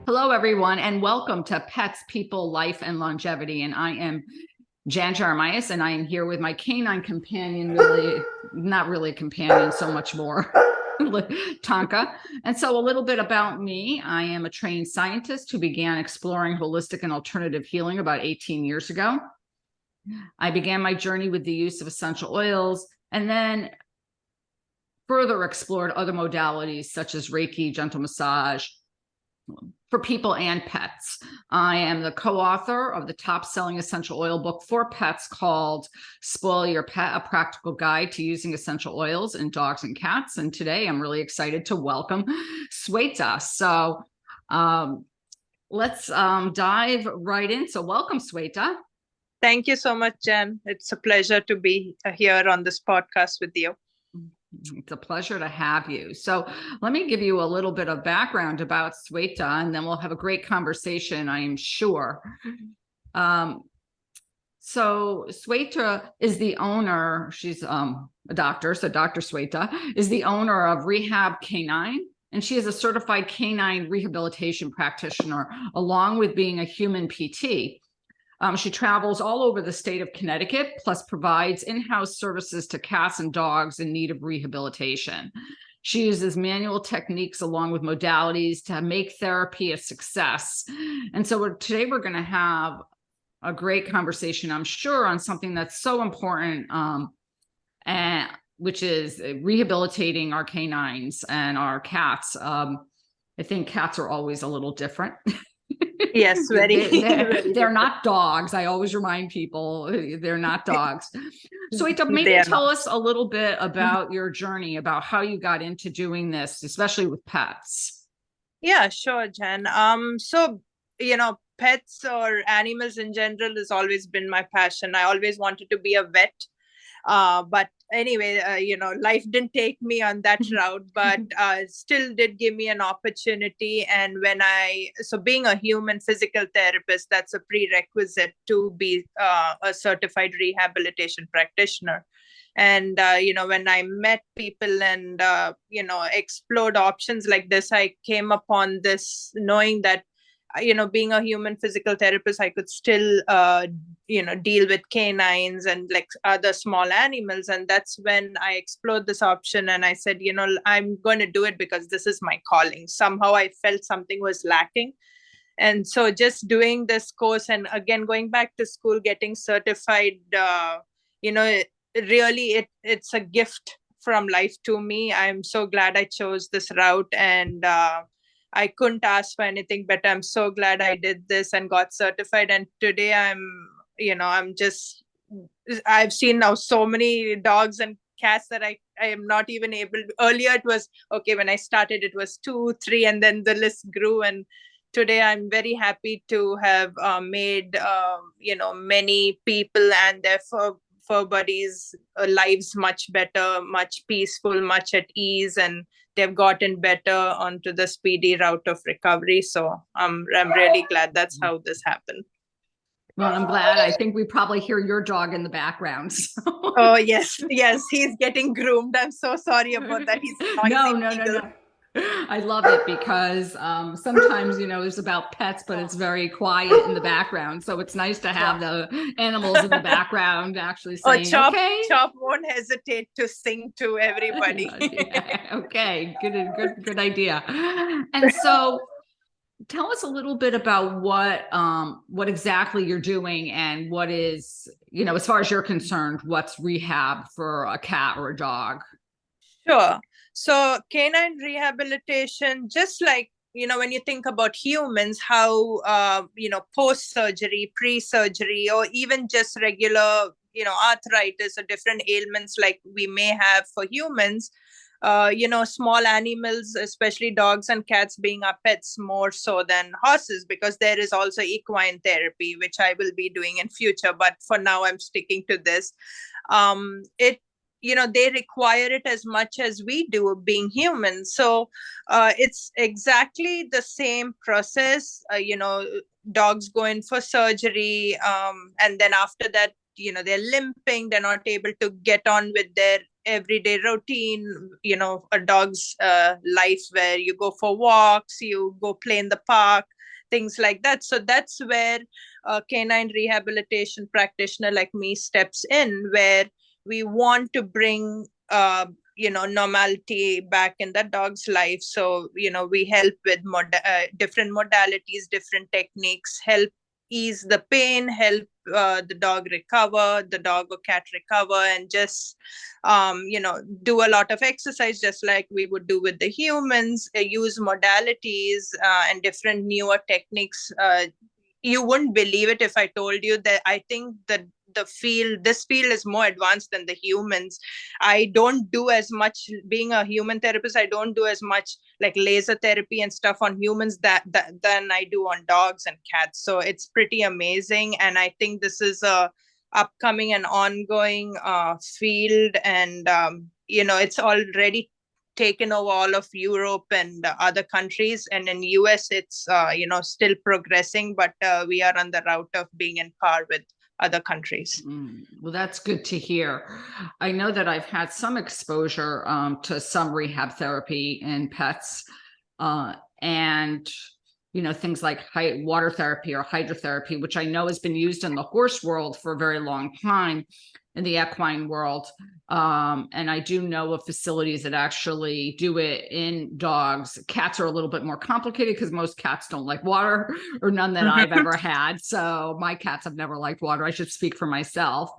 Hello, everyone, and welcome to Pets, People, Life, and Longevity. And I am Jan Jeremias, and I am here with my canine companion, really, not really a companion, so much more, Tonka. And so a little bit about me. I am a trained scientist who began exploring holistic and alternative healing about 18 years ago. I began my journey with the use of essential oils and then further explored other modalities such as Reiki, gentle massage, for people and pets. I am the co-author of the top-selling essential oil book for pets called Spoil Your Pet, A Practical Guide to Using Essential Oils in Dogs and Cats. And today I'm really excited to welcome Sweata. So let's dive right in. So welcome, Sweata. Thank you so much, Jen. It's a pleasure to be here on this podcast with you. It's a pleasure to have you. So let me give you a little bit of background about Sweata, and then we'll have a great conversation, I am sure. So Sweata is the owner. She's a doctor. So Dr. Sweata is the owner of Rehab Canine, and she is a certified canine rehabilitation practitioner, along with being a human PT. She travels all over the state of Connecticut, plus provides in-house services to cats and dogs in need of rehabilitation. She uses manual techniques along with modalities to make therapy a success. And so today we're going to have a great conversation, I'm sure, on something that's so important, and which is rehabilitating our canines and our cats. I think cats are always a little different. Yes, they're not dogs. I always remind people they're not dogs. So maybe tell us a little bit about your journey, about how you got into doing this, especially with pets. Yeah, sure, Jen. So, pets or animals in general has always been my passion. I always wanted to be a vet. But anyway, life didn't take me on that route, but still did give me an opportunity. And being a human physical therapist, that's a prerequisite to be a certified rehabilitation practitioner. And, when I met people and, explored options like this, I came upon this knowing that being a human physical therapist, I could still, deal with canines and like other small animals. And that's when I explored this option. And I said, I'm going to do it because this is my calling. Somehow I felt something was lacking. And so just doing this course and again, going back to school, getting certified, it's a gift from life to me. I'm so glad I chose this route, and I couldn't ask for anything better. I'm so glad I did this and got certified. And today I've seen now so many dogs and cats that I am not even able. Earlier it was, okay, when I started, it was 2, 3, and then the list grew. And today I'm very happy to have made, many people and their fur buddies' lives much better, much peaceful, much at ease, and they've gotten better onto the speedy route of recovery. So I'm really glad that's how this happened. Well, I'm glad. I think we probably hear your dog in the background. So. Oh, yes, he's getting groomed. I'm so sorry about that. He's No. I love it because sometimes, it's about pets, but it's very quiet in the background. So it's nice to have the animals in the background actually saying, Chop, okay. Chop won't hesitate to sing to everybody. Yeah. Okay, good idea. And so tell us a little bit about what exactly you're doing and what is, as far as you're concerned, what's rehab for a cat or a dog? Sure. So canine rehabilitation, just like, when you think about humans, how, post-surgery, pre-surgery, or even just regular, arthritis or different ailments like we may have for humans, small animals, especially dogs and cats being our pets more so than horses, because there is also equine therapy, which I will be doing in future. But for now, I'm sticking to this. They require it as much as we do being human. So it's exactly the same process, dogs go in for surgery, and then after that, they're limping, they're not able to get on with their everyday routine, a dog's life, where you go for walks, you go play in the park, things like that. So that's where a canine rehabilitation practitioner like me steps in, where we want to bring normality back in the dog's life. So we help with different modalities, different techniques, help ease the pain, help the dog recover, the dog or cat recover, and just do a lot of exercise, just like we would do with the humans, use modalities and different newer techniques. You wouldn't believe it if I told you that I think that this field is more advanced than the humans. I don't do as much, being a human therapist, I don't do as much like laser therapy and stuff on humans than I do on dogs and cats. So it's pretty amazing, and I think this is a upcoming and ongoing field, and it's already taken over all of Europe and other countries, and in US it's still progressing, but we are on the route of being in par with other countries. Well, that's good to hear. I know that I've had some exposure to some rehab therapy in pets, and things like water therapy or hydrotherapy, which I know has been used in the horse world for a very long time, in the equine world. And I do know of facilities that actually do it in dogs. Cats are a little bit more complicated because most cats don't like water, or none that I've ever had. So my cats have never liked water. I should speak for myself.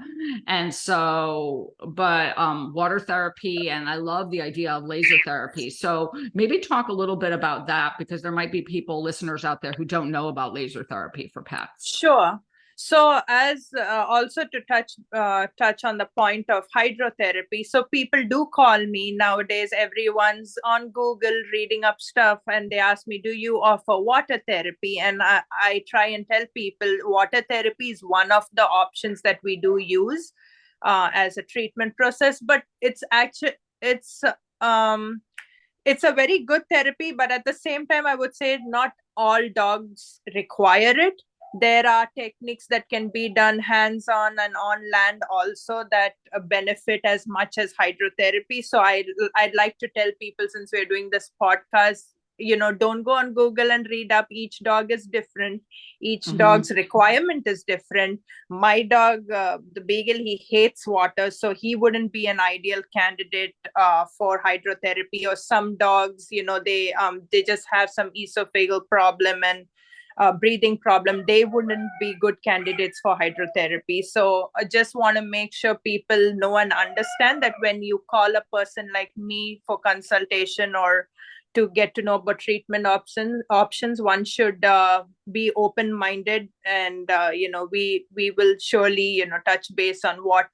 And so, but water therapy, and I love the idea of laser therapy. So maybe talk a little bit about that, because there might be listeners out there who don't know about laser therapy for pets. Sure. So, as also to touch on the point of hydrotherapy, so people do call me nowadays. Everyone's on Google reading up stuff, and they ask me, "Do you offer water therapy?" And I try and tell people water therapy is one of the options that we do use as a treatment process, but it's a very good therapy. But at the same time, I would say not all dogs require it. There are techniques that can be done hands-on and on land also that benefit as much as hydrotherapy. So I'd like to tell people, since we're doing this podcast, don't go on Google and read up. Each dog is different. Each dog's requirement is different. My dog, the Beagle, he hates water, so he wouldn't be an ideal candidate for hydrotherapy. Or some dogs, they just have some esophageal problem and breathing problem. They wouldn't be good candidates for hydrotherapy. So I just want to make sure people know and understand that when you call a person like me for consultation or to get to know about treatment options, one should be open-minded, and we will surely touch base on what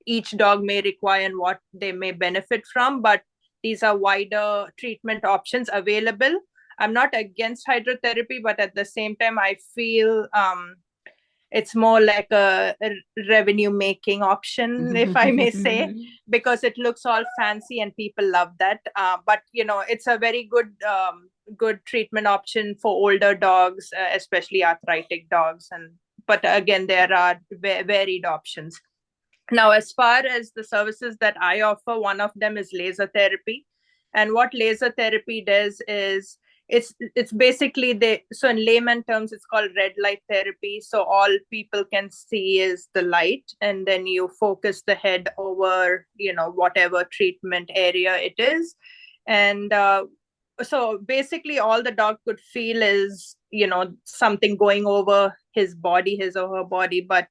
each dog may require and what they may benefit from. But these are wider treatment options available. I'm not against hydrotherapy, but at the same time, I feel it's more like a revenue making option, if I may say, because it looks all fancy and people love that. But it's a very good treatment option for older dogs, especially arthritic dogs. But again, there are varied options. Now, as far as the services that I offer, one of them is laser therapy. And what laser therapy does is it's basically so in layman terms, it's called red light therapy. So all people can see is the light, and then you focus the head over, whatever treatment area it is. And so basically all the dog could feel is, something going over his or her body. But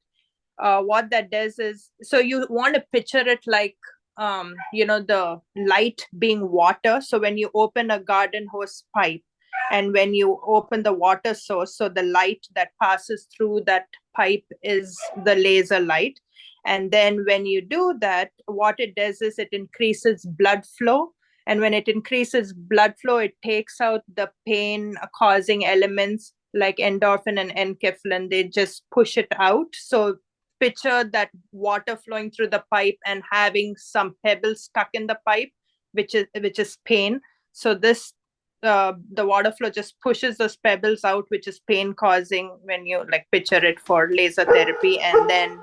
what that does is, so you want to picture it like, the light being water. So when you open a garden hose pipe, and when you open the water source, so the light that passes through that pipe is the laser light. And then when you do that, what it does is it increases blood flow. And when it increases blood flow, it takes out the pain causing elements like endorphin and enkephalin. They just push it out. So picture that water flowing through the pipe and having some pebbles stuck in the pipe, which is pain. So this the water flow just pushes those pebbles out, which is pain causing when you like picture it for laser therapy, and then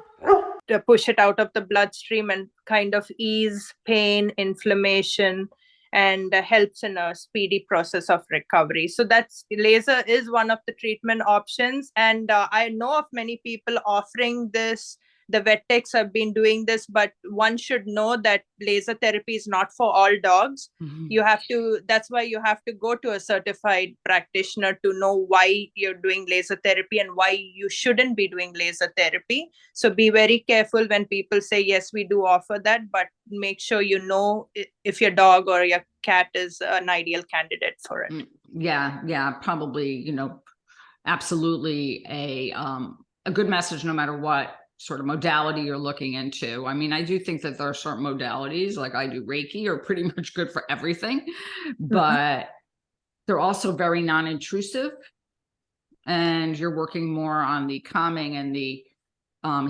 to push it out of the bloodstream and kind of ease pain, inflammation, and helps in a speedy process of recovery. So that's laser is one of the treatment options, and I know of many people offering this. The vet techs have been doing this, but one should know that laser therapy is not for all dogs. Mhm. You have to, that's why you have to go to a certified practitioner to know why you're doing laser therapy and why you shouldn't be doing laser therapy. So be very careful when people say, yes, we do offer that, but make sure you know if your dog or your cat is an ideal candidate for it. Yeah, probably, absolutely a good message no matter what sort of modality you're looking into. I mean, I do think that there are certain modalities, like I do Reiki, are pretty much good for everything, Mhm. but they're also very non-intrusive, and you're working more on the calming and the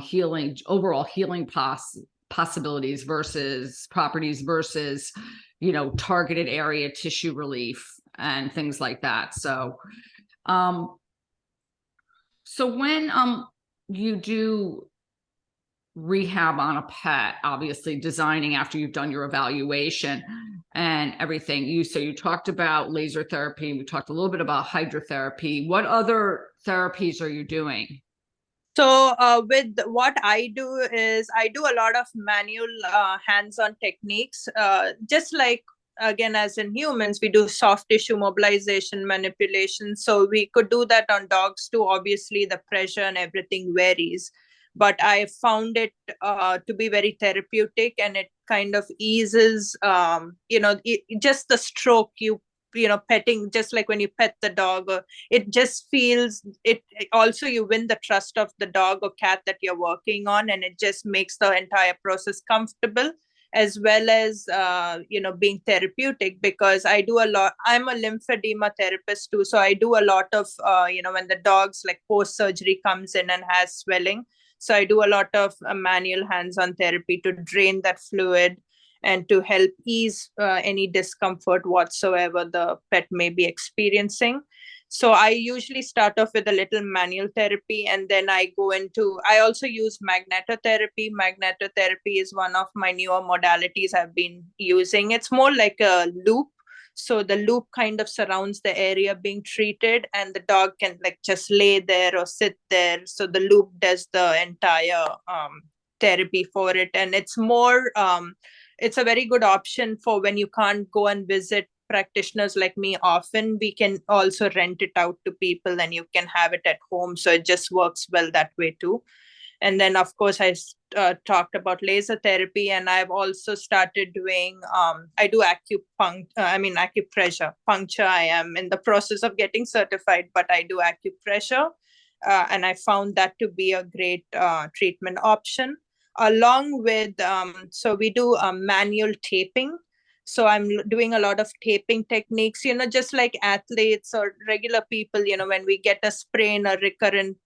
healing, overall healing possibilities versus properties versus, targeted area tissue relief and things like that. Um, so when you do rehab on a pet, obviously designing after you've done your evaluation and everything, you talked about laser therapy, we talked a little bit about hydrotherapy. What other therapies are you doing? So with what I do is I do a lot of manual hands-on techniques, just like again as in humans we do soft tissue mobilization manipulation. So we could do that on dogs too. Obviously the pressure and everything varies, but I found it to be very therapeutic, and it kind of eases just the stroke petting, just like when you pet the dog, or it just feels it also you win the trust of the dog or cat that you're working on, and it just makes the entire process comfortable, as well as being therapeutic, because I do a lot. I'm a lymphedema therapist too, so I do a lot of when the dog's like post surgery comes in and has swelling, so I do a lot of manual hands-on therapy to drain that fluid and to help ease any discomfort whatsoever the pet may be experiencing. So I usually start off with a little manual therapy, and then I go into, I also use magnetotherapy. Magnetotherapy is one of my newer modalities I've been using. It's more like a loop. So the loop kind of surrounds the area being treated, and the dog can like just lay there or sit there. So the loop does the entire therapy for it. And it's a very good option for when you can't go and visit practitioners like me often. We can also rent it out to people and you can have it at home. So it just works well that way too. And then, of course, I talked about laser therapy, and I've also started doing, I do acupressure. Puncture, I am in the process of getting certified, but I do acupressure. And I found that to be a great treatment option. Along with, so we do manual taping. So I'm doing a lot of taping techniques, just like athletes or regular people, when we get a sprain or recurrent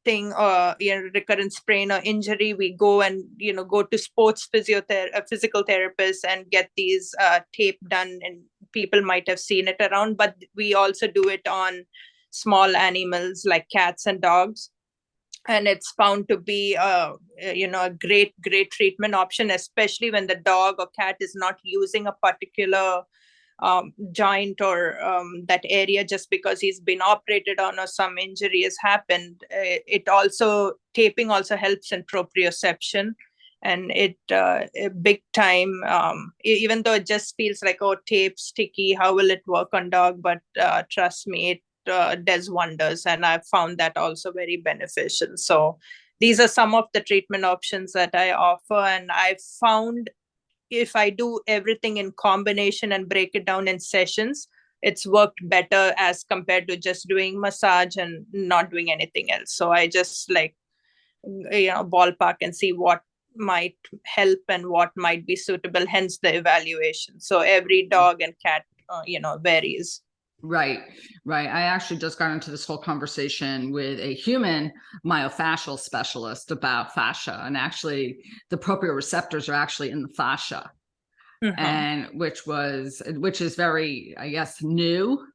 thing, or recurrent sprain or injury, we go and go to sports physical therapists and get these tape done, and people might have seen it around, but we also do it on small animals like cats and dogs. And it's found to be a great treatment option, especially when the dog or cat is not using a particular joint or that area just because he's been operated on or some injury has happened. It also, taping also helps in proprioception, and it big time, even though it just feels like, oh, tape sticky, how will it work on dog, but trust me, it does wonders, and I've found that also very beneficial. So these are some of the treatment options that I offer, and I've found if I do everything in combination and break it down in sessions, it's worked better as compared to just doing massage and not doing anything else. So I just like, ballpark and see what might help and what might be suitable, hence the evaluation. So every dog and cat, varies. Right, right. I actually just got into this whole conversation with a human myofascial specialist about fascia, and actually the proprioceptors are actually in the fascia. and which is very, I guess, new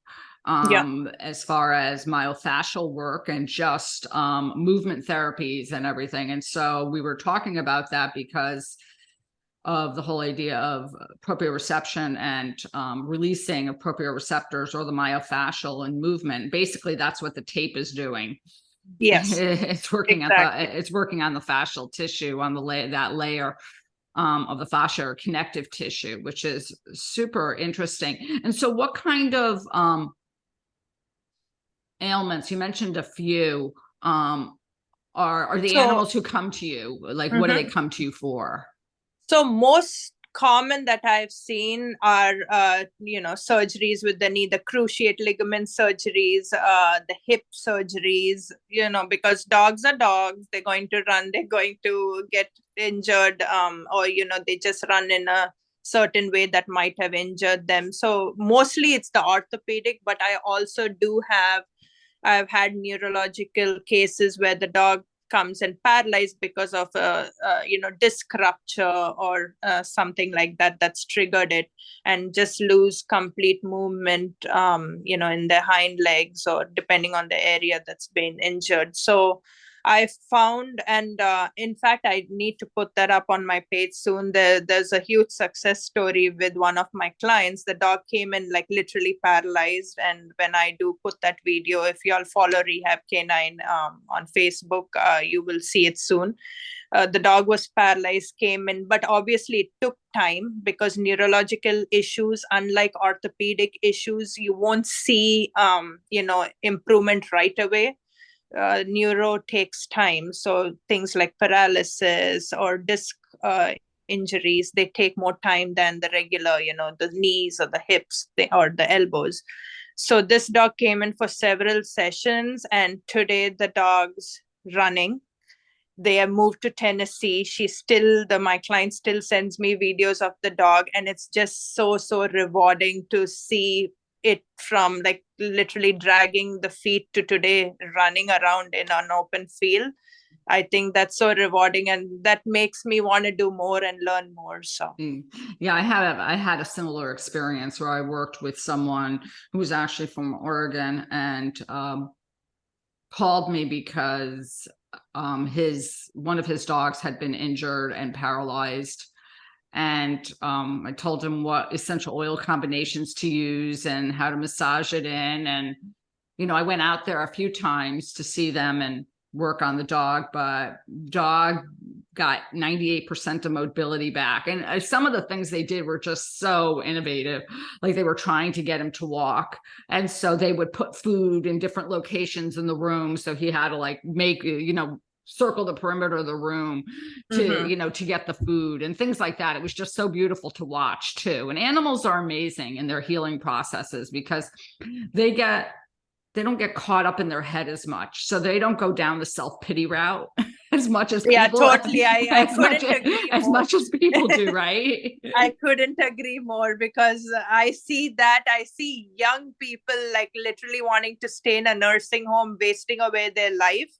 Yeah. as far as myofascial work and just movement therapies and everything. And so we were talking about that because of the whole idea of proprioception and releasing of proprioceptors or the myofascial and movement. Basically, that's what the tape is doing. Yes, It's working exactly. it's working on the fascial tissue, on that layer of the fascia or connective tissue, which is super interesting. And so what kind of ailments, you mentioned a few, are the So, animals who come to you, like, what do they mhm. come to you for? So most common that I've seen are, surgeries with the knee, the cruciate ligament surgeries, the hip surgeries, because dogs are dogs. They're going to run, they're going to get injured, or, they just run in a certain way that might have injured them. So mostly it's the orthopedic, but I've had neurological cases where the dog comes and paralyzed because of a disc rupture or something like that that's triggered it, and just lose complete movement in their hind legs, or depending on the area that's been injured. So I found, and in fact, I need to put that up on my page soon. There's a huge success story with one of my clients. The dog came in like literally paralyzed. And when I do put that video, if you all follow Rehab Canine on Facebook, you will see it soon. The dog was paralyzed, came in, but obviously it took time, because neurological issues, unlike orthopedic issues, you won't see, improvement right away. Neuro takes time. So things like paralysis or disc injuries, they take more time than the regular, the knees or the hips or the elbows. So this dog came in for several sessions, and today the dog's running. They have moved to Tennessee. My client still sends me videos of the dog, and it's just so rewarding to see it, from like literally dragging the feet to today running around in an open field. I think that's so rewarding, and that makes me want to do more and learn more. So Yeah, I had a similar experience where I worked with someone who was actually from Oregon, and called me because one of his dogs had been injured and paralyzed. And I told him what essential oil combinations to use and how to massage it in. And, I went out there a few times to see them and work on the dog, but dog got 98% of mobility back. And some of the things they did were just so innovative. Like, they were trying to get him to walk. And so they would put food in different locations in the room. So he had to like make, circle the perimeter of the room to get the food and things like that. It was just so beautiful to watch too. And animals are amazing in their healing processes, because they don't get caught up in their head as much. So they don't go down the self-pity route as much as yeah, people, totally. I couldn't agree as more. much as people do, right? I couldn't agree more, because I see young people like literally wanting to stay in a nursing home, wasting away their life.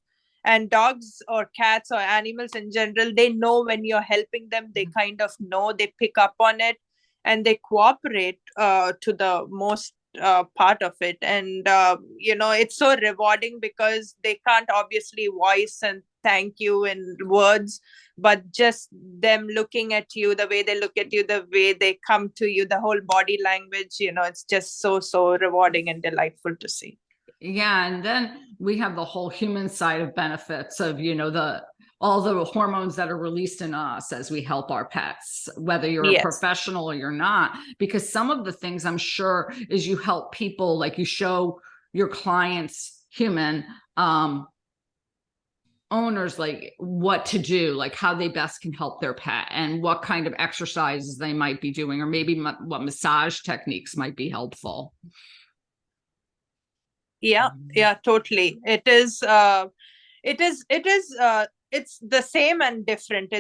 And dogs or cats or animals in general, they know when you're helping them, they kind of know, they pick up on it, and they cooperate to the most part of it. And, it's so rewarding, because they can't obviously voice and thank you in words, but just them looking at you, the way they look at you, the way they come to you, the whole body language, it's just so rewarding and delightful to see. Yeah, and then we have the whole human side of benefits of, all the hormones that are released in us as we help our pets, whether you're a Yes. professional or you're not. Because some of the things, I'm sure, is you help people, like you show your clients, human owners, like what to do, like how they best can help their pet, and what kind of exercises they might be doing, or maybe what massage techniques might be helpful. Yeah, totally. It's the same and different.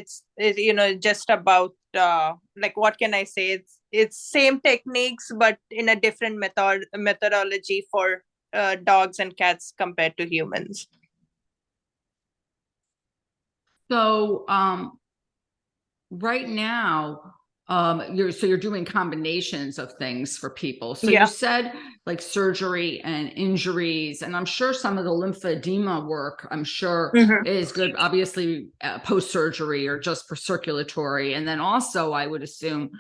Just about, like, what can I say, it's same techniques, but in a different methodology for dogs and cats compared to humans. So right now, You're doing combinations of things for people. So Yeah. you said like surgery and injuries, and I'm sure some of the lymphedema work, I'm sure Mhm. is good, obviously post-surgery or just for circulatory. And then also I would assume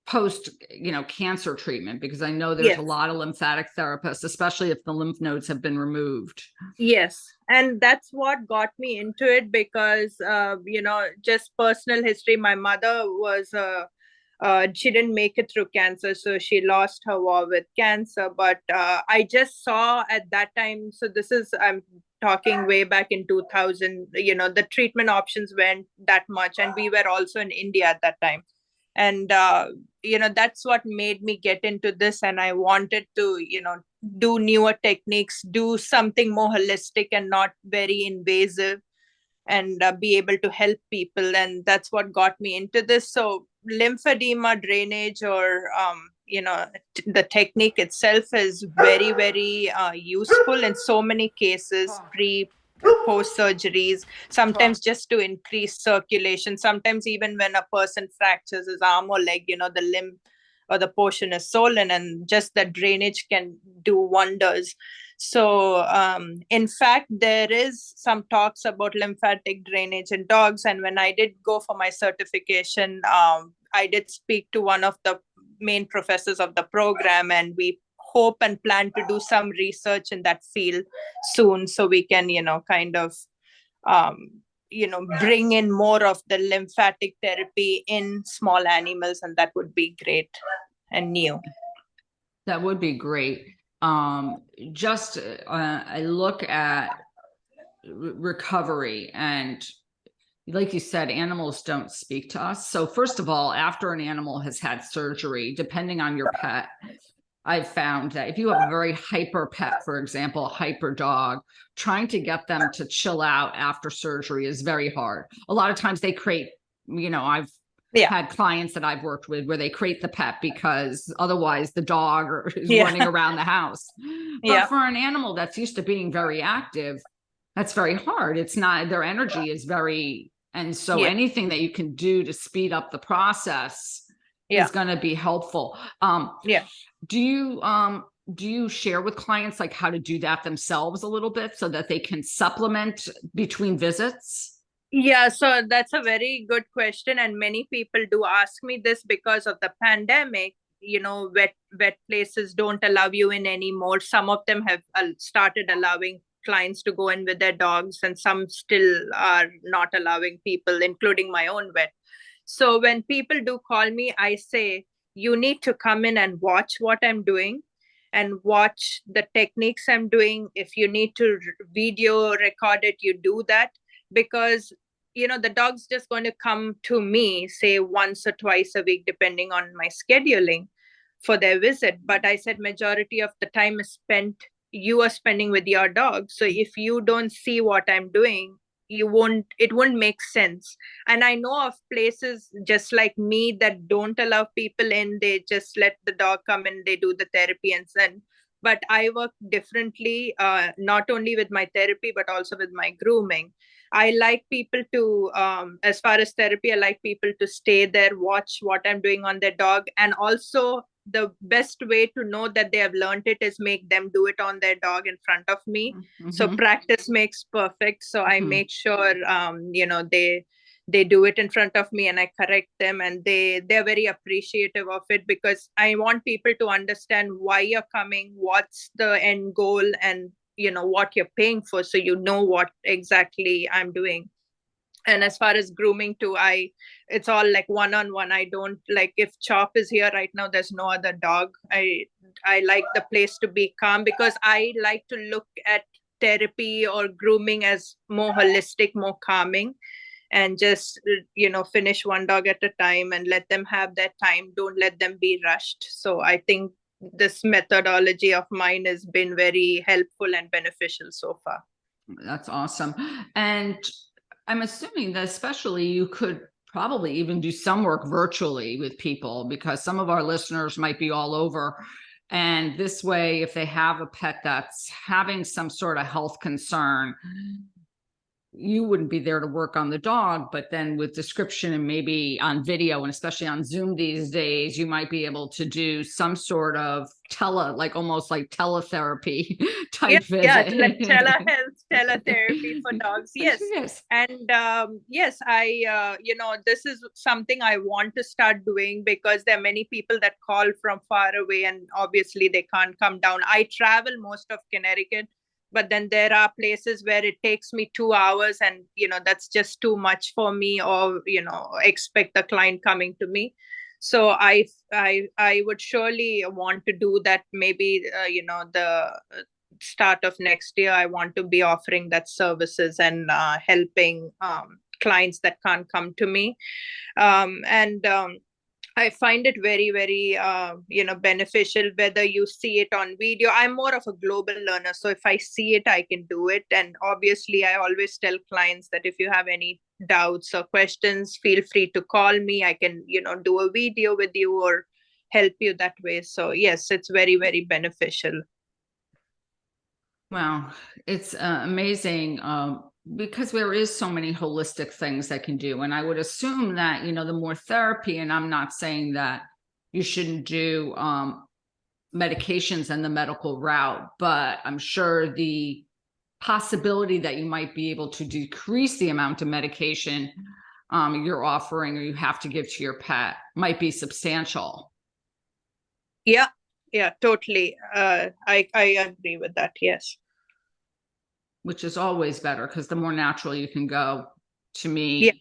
post, cancer treatment, because I know there's a Yes. lot of lymphatic therapists, especially if the lymph nodes have been removed. Yes, and that's what got me into it because just personal history. My mother was she didn't make it through cancer, so she lost her war with cancer. But I just saw at that time. So this is I'm talking way back in 2000. The treatment options weren't that much, and we were also in India at that time. And that's what made me get into this, and I wanted to do newer techniques, do something more holistic and not very invasive, and be able to help people. And that's what got me into this. So lymphedema drainage, or the technique itself is very, very useful in so many cases, pre post surgeries, sometimes just to increase circulation, sometimes even when a person fractures his arm or leg, the limb or the portion is swollen, and just the drainage can do wonders. So in fact, there is some talks about lymphatic drainage in dogs, and when I did go for my certification, I did speak to one of the main professors of the program, and we hope and plan to do some research in that field soon, so we can kind of bring in more of the lymphatic therapy in small animals, and that would be great and new. That would be great. Just I look at recovery, and like you said, animals don't speak to us. So first of all, after an animal has had surgery, depending on your pet, I've found that if you have a very hyper pet, for example, a hyper dog, trying to get them to chill out after surgery is very hard. A lot of times they crate, I've had clients that I've worked with where they crate the pet because otherwise the dog is running around the house. But for an animal that's used to being very active, that's very hard. It's not, their energy is very, and so anything that you can do to speed up the process is going to be helpful. Do you share with clients like how to do that themselves a little bit so that they can supplement between visits? Yeah, so that's a very good question, and many people do ask me this because of the pandemic. Vet places don't allow you in anymore. Some of them have started allowing clients to go in with their dogs, and some still are not allowing people, including my own vet. So when people do call me, I say, you need to come in and watch what I'm doing and watch the techniques I'm doing. If you need to video record it, you do that, because the dog's just going to come to me, say once or twice a week, depending on my scheduling for their visit. But I said majority of the time is spent, you are spending with your dog. So if you don't see what I'm doing, it won't make sense. And I know of places just like me that don't allow people in. They just let the dog come in, they do the therapy and send. But I work differently, not only with my therapy but also with my grooming. I like people to, as far as therapy, I like people to stay there, watch what I'm doing on their dog. And also, the best way to know that they have learned it is make them do it on their dog in front of me. So practice makes perfect. So I make sure, they do it in front of me, and I correct them, and they're very appreciative of it, because I want people to understand why you're coming, what's the end goal, and what you're paying for, so what exactly I'm doing. And as far as grooming too, it's all like one-on-one. I don't, like, if Chop is here right now, there's no other dog. I like the place to be calm, because I like to look at therapy or grooming as more holistic, more calming, and just finish one dog at a time and let them have their time. Don't let them be rushed. So I think this methodology of mine has been very helpful and beneficial so far. That's awesome. And I'm assuming that especially you could probably even do some work virtually with people, because some of our listeners might be all over. And this way, if they have a pet that's having some sort of health concern, you wouldn't be there to work on the dog, but then with description and maybe on video, and especially on Zoom these days, you might be able to do some sort of like almost like teletherapy Yeah, type yeah, visit. like telehealth, teletherapy for dogs. Yes. Yes. And yes, this is something I want to start doing because there are many people that call from far away and obviously they can't come down. I travel most of Connecticut, but then there are places where it takes me 2 hours and, that's just too much for me, or, expect the client coming to me. So I would surely want to do that. Maybe the start of next year, I want to be offering that services and helping clients that can't come to me. And I find it very, very, beneficial whether you see it on video. I'm more of a global learner. So if I see it, I can do it. And obviously, I always tell clients that if you have any doubts or questions, feel free to call me. I can, do a video with you or help you that way. So yes, it's very, very beneficial. Wow, it's amazing because there is so many holistic things that can do. And I would assume that, the more therapy, and I'm not saying that you shouldn't do medications and the medical route, but I'm sure the possibility that you might be able to decrease the amount of medication you're offering or you have to give to your pet might be substantial. Yeah, yeah, totally. I agree with that. Yes. Which is always better because the more natural you can go, to Yeah. me,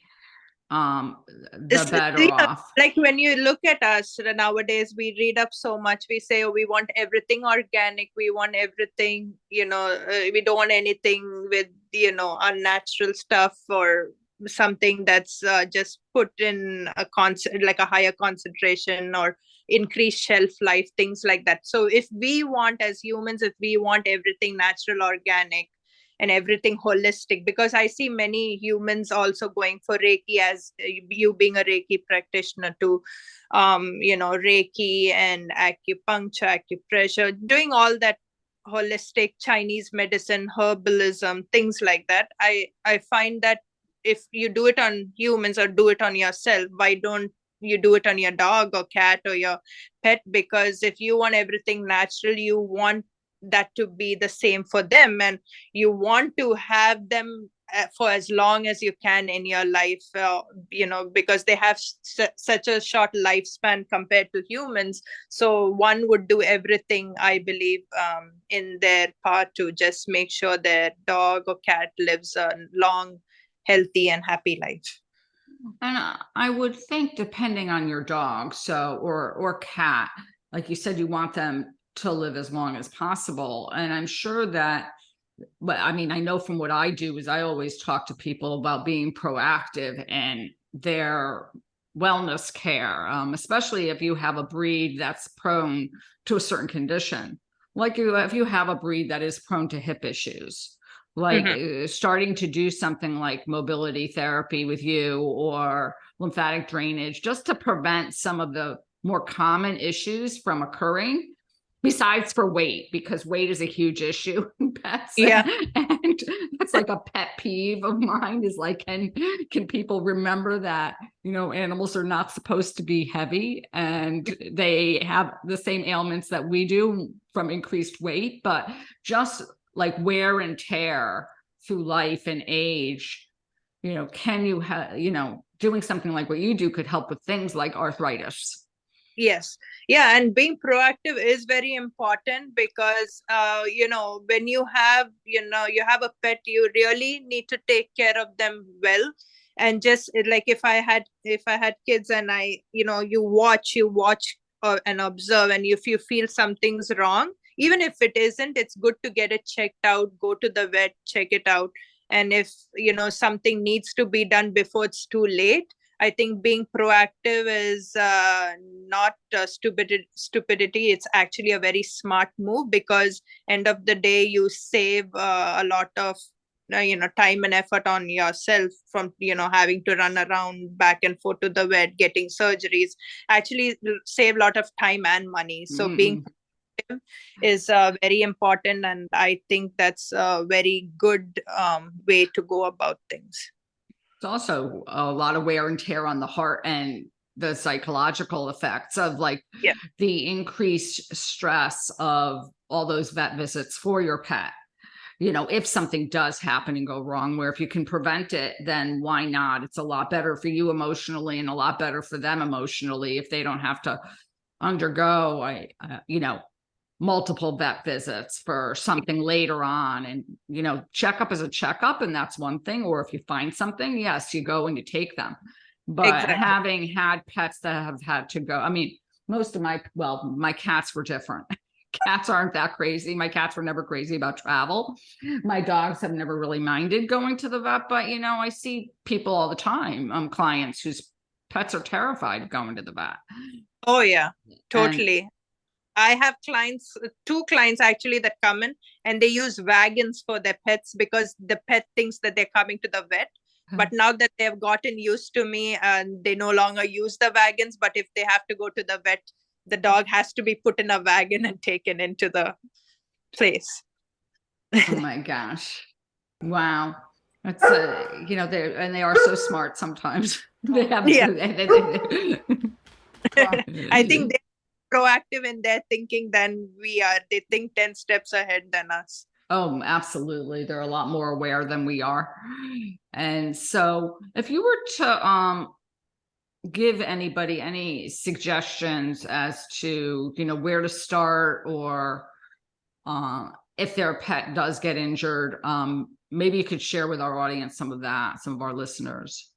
the better off. Like when you look at us nowadays, we read up so much. We say, oh, we want everything organic. We want everything, we don't want anything with, unnatural stuff or something that's just put in like a higher concentration or increased shelf life, things like that. So if we want, as humans, if we want everything natural, organic, and everything holistic, because I see many humans also going for Reiki, as you being a Reiki practitioner too, Reiki and acupuncture, acupressure, doing all that holistic Chinese medicine, herbalism, things like that. I find that if you do it on humans or do it on yourself, why don't you do it on your dog or cat or your pet? Because if you want everything natural, you want that to be the same for them, and you want to have them for as long as you can in your life, because they have such a short lifespan compared to humans. So one would do everything, I believe, in their part to just make sure their dog or cat lives a long, healthy and happy life. And I would think, depending on your dog, or cat, like you said, you want them to live as long as possible. And I'm sure that, but I mean, I know from what I do is I always talk to people about being proactive in their wellness care, especially if you have a breed that's prone to a certain condition. Like if you have a breed that is prone to hip issues, like starting to do something like mobility therapy with you or lymphatic drainage, just to prevent some of the more common issues from occurring, besides for weight, because weight is a huge issue in pets. Yeah. And that's like a pet peeve of mine, is like, can people remember that, animals are not supposed to be heavy, and they have the same ailments that we do from increased weight, but just like wear and tear through life and age, can you have, doing something like what you do could help with things like arthritis. Yes. Yeah. And being proactive is very important because, when you have, you have a pet, you really need to take care of them well. And just like if I had kids and you watch and observe, and if you feel something's wrong, even if it isn't, it's good to get it checked out, go to the vet, check it out. And if, something needs to be done before it's too late, I think being proactive is not stupidity. It's actually a very smart move, because end of the day, you save a lot of time and effort on yourself from having to run around back and forth to the vet, getting surgeries. Actually, save a lot of time and money. So being is very important, and I think that's a very good way to go about things. It's also a lot of wear and tear on the heart and the psychological effects of like Yeah. the increased stress of all those vet visits for your pet. You know, if something does happen and go wrong, where if you can prevent it, then why not? It's a lot better for you emotionally and a lot better for them emotionally if they don't have to undergo, you know, multiple vet visits for something later on. And, you know, checkup is a checkup, and that's one thing. Or if you find something, yes, you go and you take them. But Exactly. having had pets that have had to go, I mean, most of my cats were different. Cats aren't that crazy. My cats were never crazy about travel. My dogs have never really minded going to the vet, but you know, I see people all the time, clients whose pets are terrified of going to the vet. Oh yeah, And totally. I have clients, two clients actually, that come in and they use wagons for their pets because the pet thinks that they're coming to the vet. But now that they've gotten used to me and they no longer use the wagons, but if they have to go to the vet, the dog has to be put in a wagon and taken into the place. oh my gosh. Wow. That's you know, they are so smart sometimes. They have Yeah. I think they're proactive in their thinking than we are. They think 10 steps ahead than us. Oh, absolutely. They're a lot more aware than we are. And so if you were to give anybody any suggestions as to, you know, where to start, or if their pet does get injured, maybe you could share with our audience some of that, some of our listeners.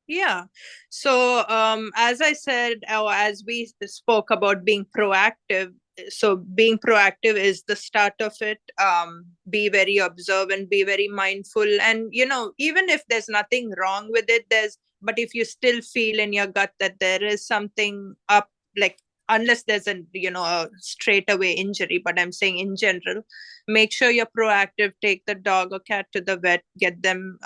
Yeah. So, as I said, or as we spoke about being proactive, so being proactive is the start of it. Be very observant, be very mindful. And, you know, even if there's nothing wrong with it, but if you still feel in your gut that there is something up, like, unless there's a straight away injury, but I'm saying in general, make sure you're proactive, take the dog or cat to the vet, get them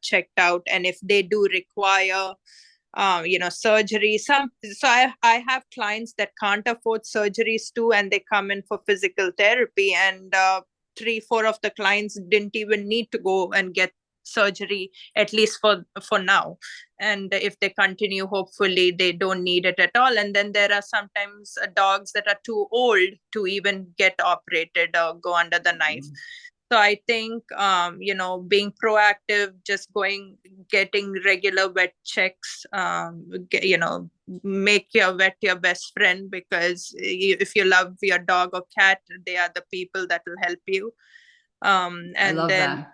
checked out, and if they do require surgery, I have clients that can't afford surgeries too, and they come in for physical therapy, and 3-4 of the clients didn't even need to go and get surgery, at least for now. And if they continue, hopefully they don't need it at all. And then there are sometimes dogs that are too old to even get operated or go under the knife. So I think being proactive, just getting regular vet checks, make your vet your best friend, because if you love your dog or cat, they are the people that will help you. I And love then that.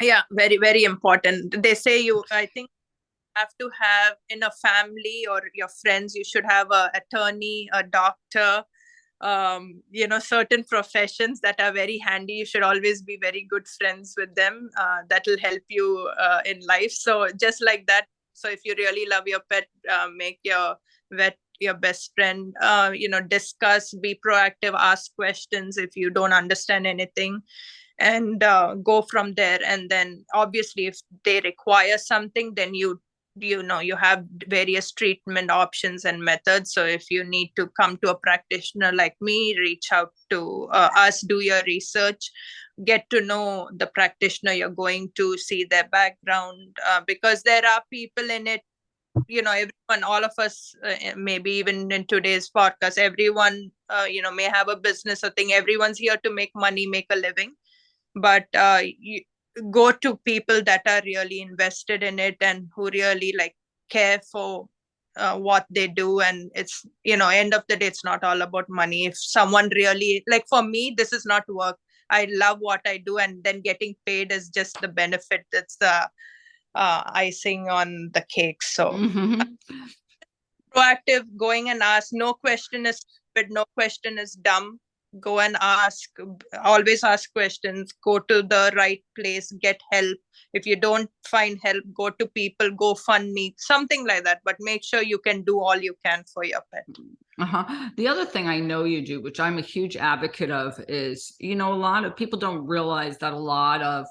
yeah, very, very important. They say, I think, have to have in a family or your friends, you should have a attorney, a doctor, certain professions that are very handy. You should always be very good friends with them. That will help you in life. So just like that. So if you really love your pet, make your vet your best friend. Discuss, be proactive, ask questions if you don't understand anything, and go from there. And then obviously if they require something, then you have various treatment options and methods. So if you need to come to a practitioner like me, reach out to us, do your research, get to know the practitioner you're going to, see their background, because there are people in it, everyone, all of us, maybe even in today's podcast, everyone may have a business or thing. Everyone's here to make money, make a living, but you go to people that are really invested in it and who really care for what they do. And it's end of the day, it's not all about money. If someone really, like, for me, this is not work. I love what I do, and then getting paid is just the benefit. That's the icing on the cake. So proactive, going and ask. No question is stupid, no question is dumb. Go and ask, always ask questions, go to the right place, get help. If you don't find help, go to people, go fund me, something like that. But make sure you can do all you can for your pet. The other thing I know you do, which I'm a huge advocate of, is, a lot of people don't realize that a lot of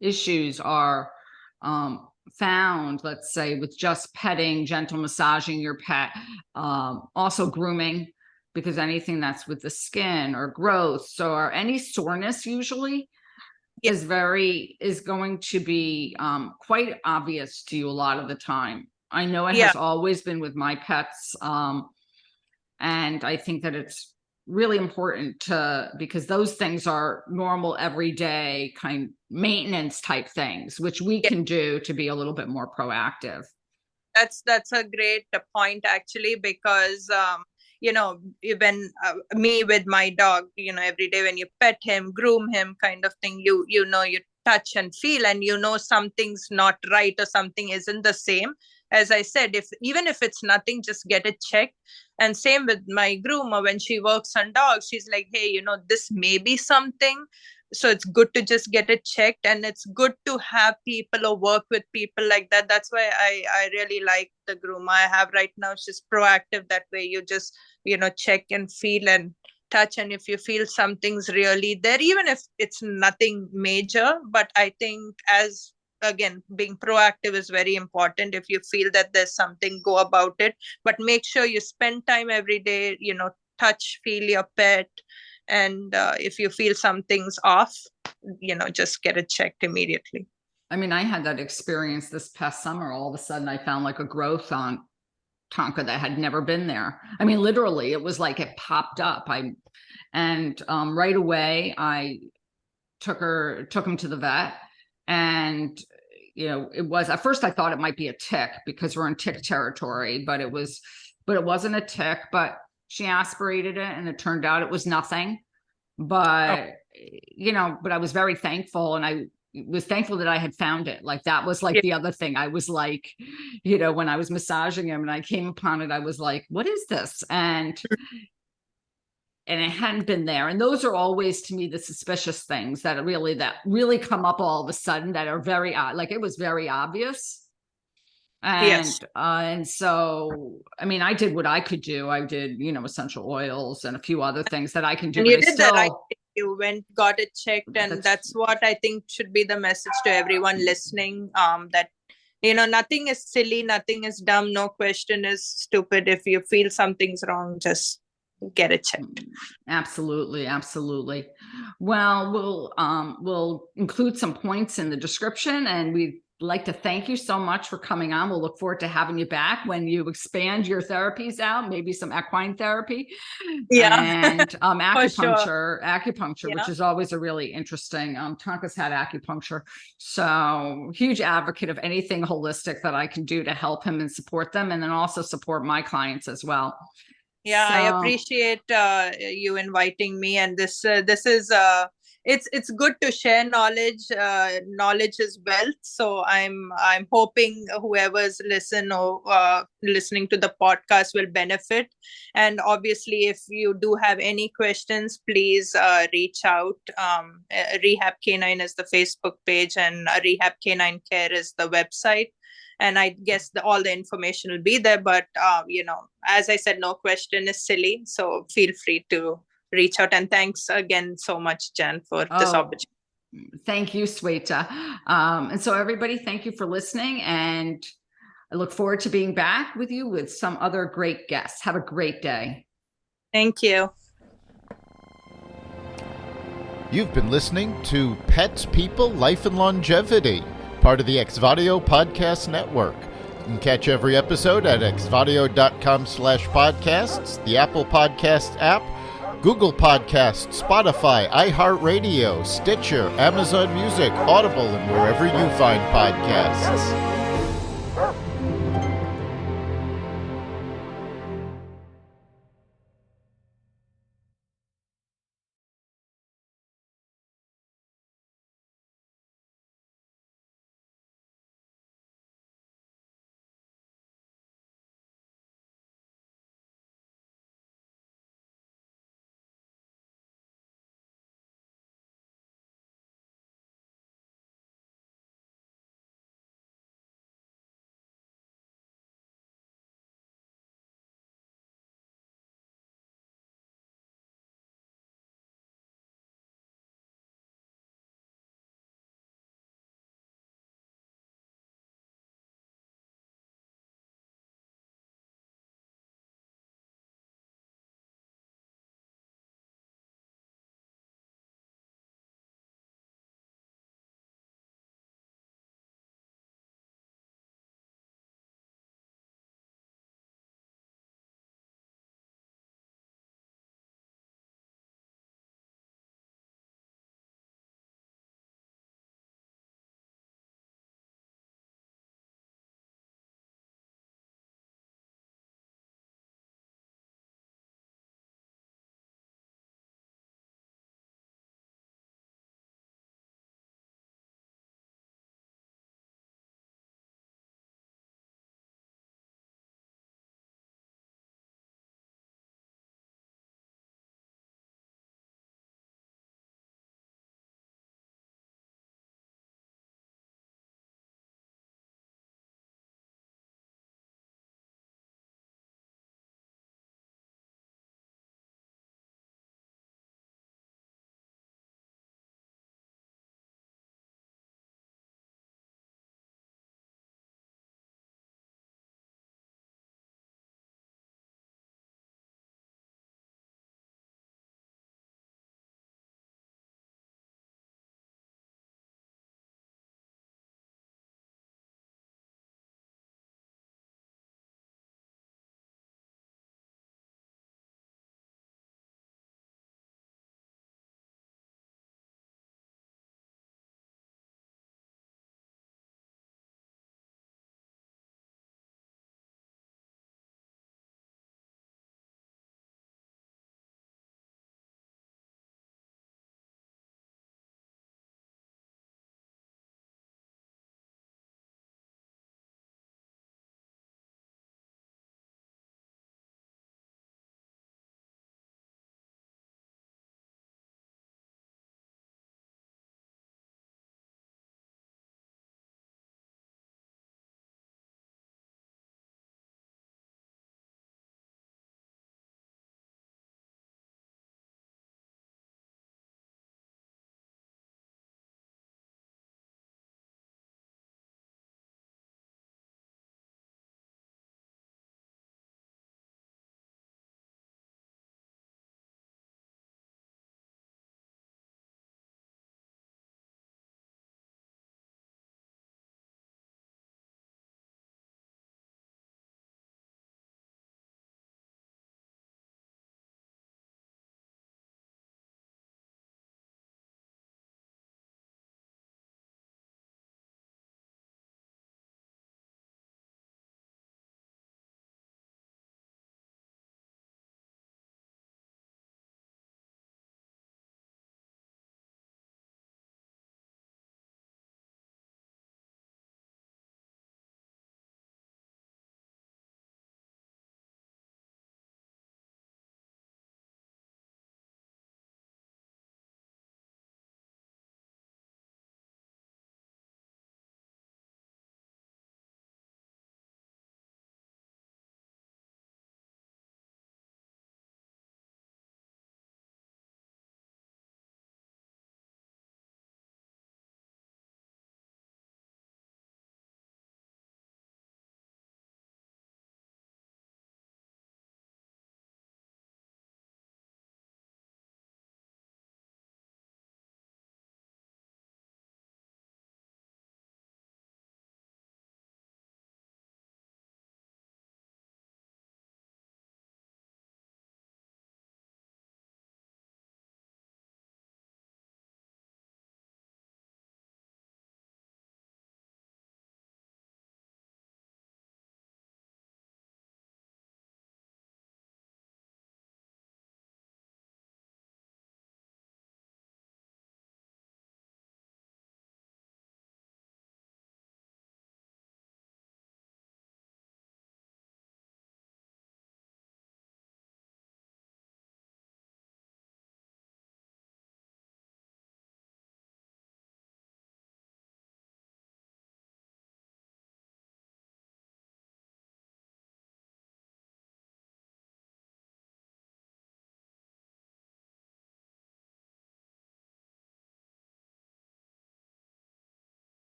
issues are found, let's say, with just petting, gentle massaging your pet, also grooming. because anything that's with the skin or growths or any soreness usually Yeah. is going to be quite obvious to you a lot of the time. I know it Yeah. has always been with my pets. And I think that it's really important because those things are normal everyday kind maintenance type things, which we Yeah. can do to be a little bit more proactive. That's a great point actually, because even me with my dog, every day when you pet him, groom him, kind of thing, you touch and feel, and something's not right or something isn't the same. As I said, if even if it's nothing, just get it checked. And same with my groomer, when she works on dogs, she's like, hey, this may be something, so it's good to just get it checked, and it's good to have people or work with people like that. That's why I really like the groomer I have right now. She's proactive that way. You just check and feel and touch, and if you feel something's really there, even if it's nothing major, but I think, as again, being proactive is very important. If you feel that there's something, go about it, but make sure you spend time every day, touch, feel your pet, and if you feel something's off, just get it checked immediately. I mean, I had that experience this past summer. All of a sudden I found like a growth on Tonka that had never been there. I mean, literally it was like it popped up. Right away I took him to the vet, and it was, at first I thought it might be a tick because we're in tick territory, but it wasn't a tick. But she aspirated it and it turned out it was nothing. But but I was very thankful, and I was thankful that I had found it. Like that was like Yeah. the other thing. I was like, when I was massaging him and I came upon it, I was like, what is this? And it hadn't been there. And those are always, to me, the suspicious things that really come up all of a sudden, that are very like it was very obvious. Yes. And so, I mean, I did what I could do. I did, essential oils and a few other things that I can do, And but you I did the right still, thing. You went, got it checked, and that's that's what I think should be the message to everyone listening. That nothing is silly, nothing is dumb, no question is stupid. If you feel something's wrong, just get it checked. absolutely, absolutely. Well, we'll include some points in the description, and we'd like to thank you so much for coming on. We'll look forward to having you back when you expand your therapies out, maybe some equine therapy Yeah. and For sure. acupuncture, which Yeah. is always a really interesting. Tonka's had acupuncture, so huge advocate of anything holistic that I can do to help him and support them, and then also support my clients as well. Yeah, I So, appreciate you inviting me, and this is it's good to share knowledge. Knowledge is wealth, so I'm hoping whoever's listening to the podcast will benefit. And obviously, if you do have any questions, please reach out. Rehab Canine is the Facebook page, and Rehab Canine Care is the website, and I guess all the information will be there. But as I said, no question is silly, so feel free to reach out. And thanks again so much, Jen, for this oh, opportunity. thank you, Sweata. And so everybody, thank you for listening, and I look forward to being back with you with some other great guests. Have a great day. Thank you. You've been listening to Pets, People, Life, and Longevity, part of the Exvadio Podcast Network. You can catch every episode at exvadio.com/podcasts, the Apple Podcast app, Google Podcasts, Spotify, iHeartRadio, Stitcher, Amazon Music, Audible, and wherever you find podcasts.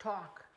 talk.